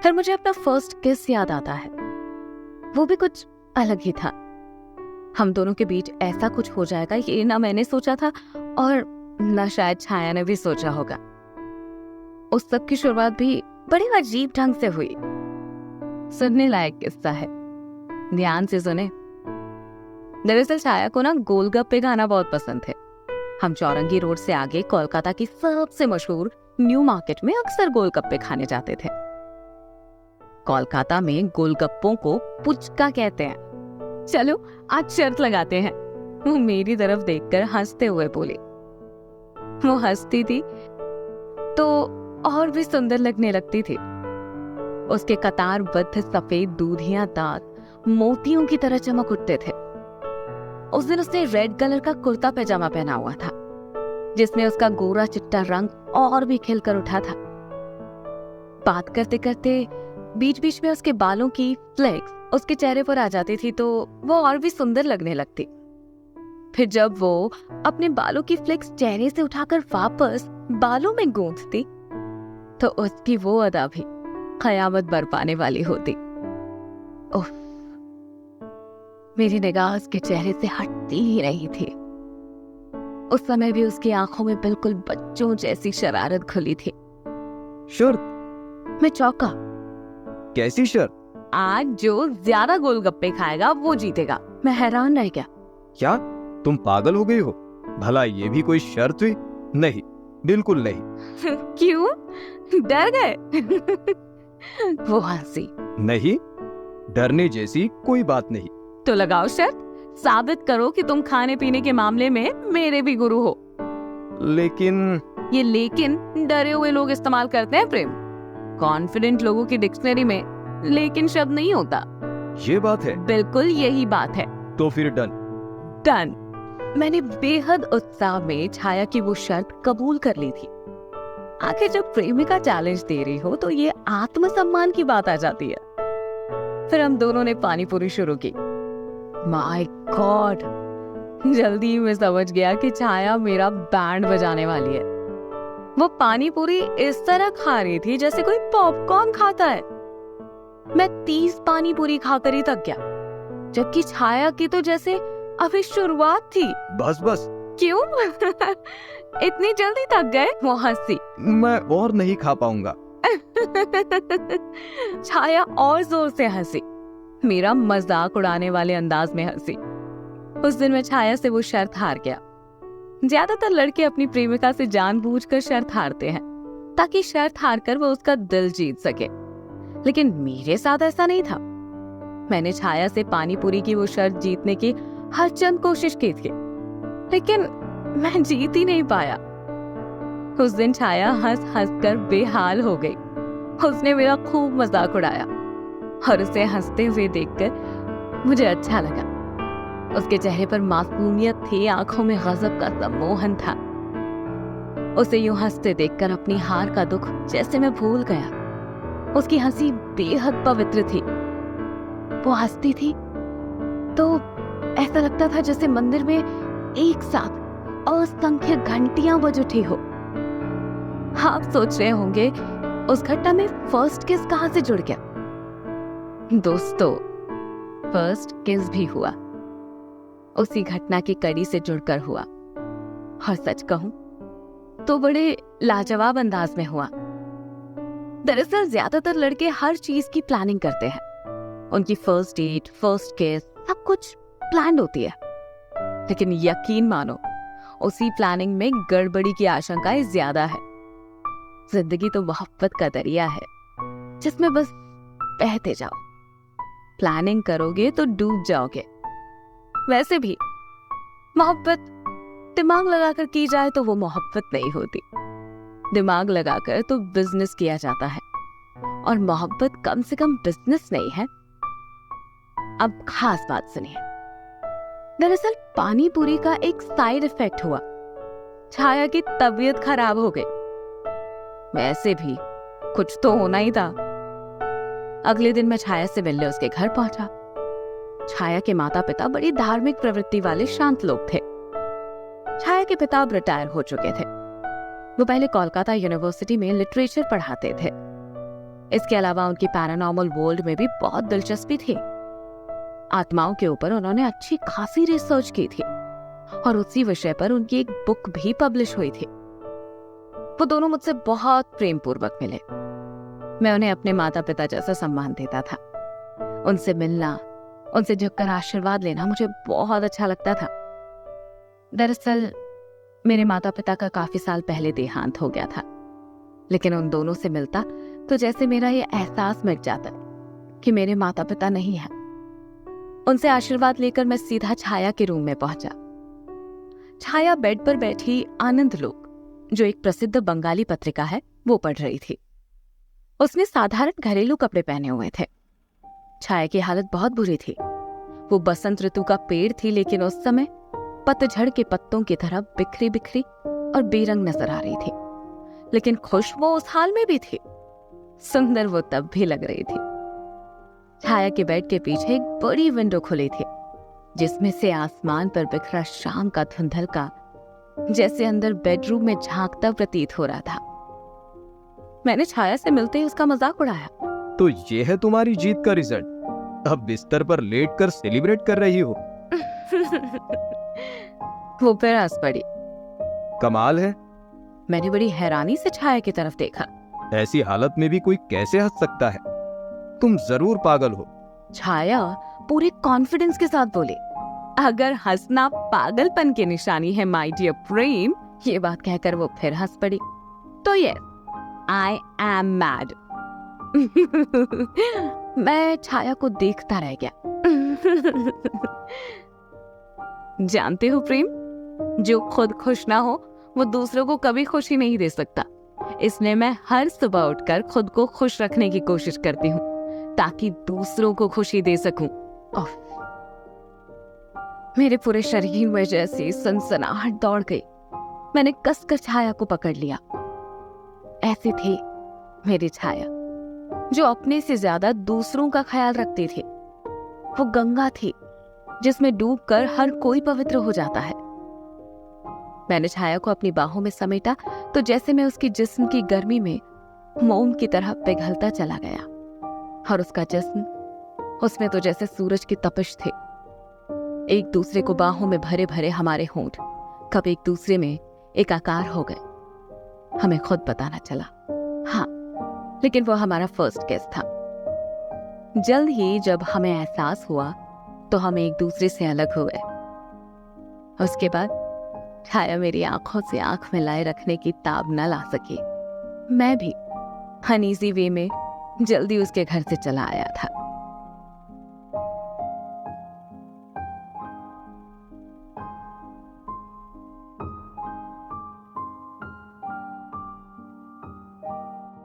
फिर मुझे अपना फर्स्ट किस याद आता है। वो भी कुछ अलग ही था। हम दोनों के बीच ऐसा कुछ हो जाएगा ये ना मैंने सोचा था और ना शायद छाया ने भी सोचा होगा। उस सब की शुरुआत भी बड़ी अजीब ढंग से हुई। सुनने लायक किस्सा है, ध्यान से सुने। दरअसल छाया को ना गोलगप्पे खाना बहुत पसंद थे। हम चौरंगी रोड से आगे कोलकाता की सबसे मशहूर न्यू मार्केट में अक्सर गोलगप्पे खाने जाते थे। कोलकाता में गोलगप्पों को पुचका कहते हैं। चलो आज शर्त लगाते हैं। वो मेरी तरफ देखकर हंसते हुए बोली। वो हंसती थी तो और भी सुंदर लगने लगती थी। उसके कतारबद्ध सफेद दूधिया दांत मोतियों की तरह चमक उठते थे। उस दिन उसने रेड कलर का कुर्ता पैजामा पहना हुआ था, जिसमें उसका गोरा चिट्टा रंग और भी खिलकर उठा था। बात करते करते बीच बीच में उसके बालों की फ्लेक्स उसके चेहरे पर आ जाती थी तो वो और भी सुंदर लगने लगती। फिर जब वो अपने बालों की फ्लेक्स चेहरे से उठाकर वापस बालों में गूंथती तो उसकी वो अदा भी कयामत बरपाने वाली होती। उफ, मेरी निगाह उसके चेहरे से हटती ही नहीं थी। उस समय भी उसकी आंखों में बिल्कुल बच्चों जैसी शरारत खुली थी। शर्त? मैं चौंका। कैसी शर्त? आज जो ज्यादा गोलगप्पे खाएगा वो जीतेगा। मैं हैरान रह गया। क्या तुम पागल हो गई हो? भला ये भी कोई शर्त हुई? नहीं, बिल्कुल नहीं। क्यों, डर गए? वो हंसी। नहीं, डरने जैसी कोई बात नहीं। तो लगाओ शर्त, साबित करो कि तुम खाने पीने के मामले में मेरे भी गुरु हो। लेकिन ये लेकिन डरे हुए लोग इस्तेमाल करते हैं प्रेम। कॉन्फिडेंट लोगों की डिक्शनरी में लेकिन शब्द नहीं होता। ये बात है? बिल्कुल यही बात है। तो फिर डन। डन। मैंने बेहद उत्साह में छाया की वो शर्त कबूल कर ली थी। आखिर जब प्रेमिका चैलेंज दे रही हो तो ये आत्मसम्मान की बात आ जाती है। फिर हम दोनों ने पानी पूरी शुरू की। माय गॉड, जल्दी ही मैं समझ गया कि छाया मेरा बैंड बजाने वाली है। वो पानी पूरी इस तरह खा रही थी जैसे कोई पॉपकॉर्न खाता है। मैं 30 पानी पूरी खाकर ही थक गया, जबकि छाया की तो जैसे अभी शुरुआत थी। बस बस। क्यों? इतनी जल्दी थक गए? वो हंसी। मैं और नहीं खा पाऊंगा। छाया और जोर से हंसी, मेरा मजाक उड़ाने वाले अंदाज में हंसी। उस दिन मैं छाया से वो शर्त हार गया। ज्यादातर लड़के अपनी प्रेमिका से जानबूझकर शर्त हारते हैं ताकि शर्त हारकर वो उसका दिल जीत सके, लेकिन मेरे साथ ऐसा नहीं था। मैंने छाया से पानी पूरी की वो शर्त जीतने की हर चंद कोशिश की थी, लेकिन मैं जीत ही नहीं पाया। उस दिन छाया हंस हंस कर बेहाल हो गई। उसने मेरा खूब मजाक उड़ाया और उसे हंसते हुए देखकर मुझे अच्छा लगा। उसके चेहरे पर मासूमियत थी, आंखों में गजब का सम्मोहन था। उसे यूं हंसते देखकर अपनी हार का दुख जैसे मैं भूल गया। उसकी हंसी बेहद पवित्र थी। वो हंसती थी तो ऐसा लगता था जैसे मंदिर में एक साथ असंख्य घंटियां बज उठी हो। आप सोच रहे होंगे उस घटना में फर्स्ट किस कहां से जुड़ गया? दोस्तों, फर्स्ट किस भी हुआ, उसी घटना की कड़ी से जुड़कर हुआ। और सच कहूं तो बड़े लाजवाब अंदाज में हुआ। दरअसल ज्यादातर लड़के हर चीज की प्लानिंग करते हैं। उनकी फर्स्ट डेट, फर्स्ट किस, सब कुछ प्लान होती है, लेकिन यकीन मानो उसी प्लानिंग में गड़बड़ी की आशंकाएं ज्यादा है। जिंदगी तो मोहब्बत का दरिया है जिसमें बस बहते जाओ। प्लानिंग करोगे तो डूब जाओगे। वैसे भी मोहब्बत दिमाग लगाकर की जाए तो वो मोहब्बत नहीं होती। दिमाग लगाकर तो बिजनेस किया जाता है, और मोहब्बत कम से कम बिजनेस नहीं है। अब खास बात सुनिए। दरअसल पानी पूरी का एक साइड इफेक्ट हुआ। छाया की तबीयत खराब हो गई। वैसे भी कुछ तो होना ही था। अगले दिन मैं छाया से मिलने उसके घर पहुंचा। छाया के माता पिता बड़ी धार्मिक प्रवृत्ति वाले शांत लोग थे। छाया के पिता अब रिटायर हो चुके थे। वो पहले कोलकाता यूनिवर्सिटी में लिटरेचर पढ़ाते थे। इसके अलावा उनकी पैरानॉर्मल वर्ल्ड में भी बहुत दिलचस्पी थी। आत्माओं के ऊपर उन्होंने अच्छी खासी रिसर्च की थी और उसी विषय पर उनकी एक बुक भी पब्लिश हुई थी। वो दोनों मुझसे बहुत प्रेम पूर्वक मिले। मैं उन्हें अपने माता पिता जैसा सम्मान देता था। उनसे मिलना, उनसे झुककर आशीर्वाद लेना मुझे बहुत अच्छा लगता था। दरअसल मेरे माता पिता का काफी साल पहले देहांत हो गया था, लेकिन उन दोनों से मिलता तो जैसे मेरा ये एहसास मिट जाता कि मेरे माता पिता नहीं हैं। उनसे आशीर्वाद लेकर मैं सीधा छाया के रूम में पहुंचा। छाया बेड पर बैठी आनंद लोक, जो एक प्रसिद्ध बंगाली पत्रिका है, वो पढ़ रही थी। उसने साधारण घरेलू कपड़े पहने हुए थे। छाया की हालत बहुत बुरी थी। वो बसंत ऋतु का पेड़ थी, लेकिन उस समय पतझड़ के पत्तों की तरह बिखरी बिखरी और बेरंग नजर आ रही थी। लेकिन खुश वो उस हाल में भी थी। सुंदर वो तब भी लग रही थी। छाया के बेड के पीछे एक बड़ी विंडो खुली थी, जिसमें से आसमान पर बिखरा शाम का धुंधलका जैसे अंदर बेडरूम में झांकता प्रतीत हो रहा था। मैंने छाया से मिलते ही उसका मजाक उड़ाया। तो ये है तुम्हारी जीत का रिजल्ट? अब बिस्तर पर लेटकर सेलिब्रेट कर रही हो? वो फिर हंस पड़ी। कमाल है। मैंने बड़ी हैरानी से छाया की तरफ देखा। ऐसी हालत में भी कोई कैसे हंस सकता है? तुम जरूर पागल हो। छाया पूरे कॉन्फिडेंस के साथ बोली, अगर हंसना पागलपन की निशानी है माय डियर प्रेम, ये बात कहकर वो फिर हंस पड़ी। तो यस, आई एम मैड। मैं छाया को देखता रह गया। जानते हो प्रेम, जो खुद खुश ना हो वो दूसरों को कभी खुशी नहीं दे सकता। इसलिए मैं हर सुबह उठकर खुद को खुश रखने की कोशिश करती हूँ, ताकि दूसरों को खुशी दे सकूं। मेरे पूरे शरीर में जैसी सनसनाहट दौड़ गई। मैंने कसकर छाया को पकड़ लिया। ऐसी थी मेरी छाया, जो अपने से ज्यादा दूसरों का ख्याल रखती थी। वो गंगा थी जिसमें डूबकर हर कोई पवित्र हो जाता है। मैंने छाया को अपनी बाहों में समेटा तो जैसे मैं उसकी जिस्म की गर्मी में मोम की तरह पिघलता चला गया, और उसका जिस्म, उसमें तो जैसे सूरज की तपिश थी। एक दूसरे को बाहों में भरे भरे हमारे होंठ कब एक दूसरे में एकाकार हो गए, हमें खुद पता न चला। हाँ, लेकिन वो हमारा फर्स्ट किस था। जल्द ही जब हमें एहसास हुआ तो हम एक दूसरे से अलग हुए। उसके बाद छाया मेरी आंखों से आंख मिलाए रखने की ताब न ला सकी। मैं भी अनईजी वे में जल्दी उसके घर से चला आया था।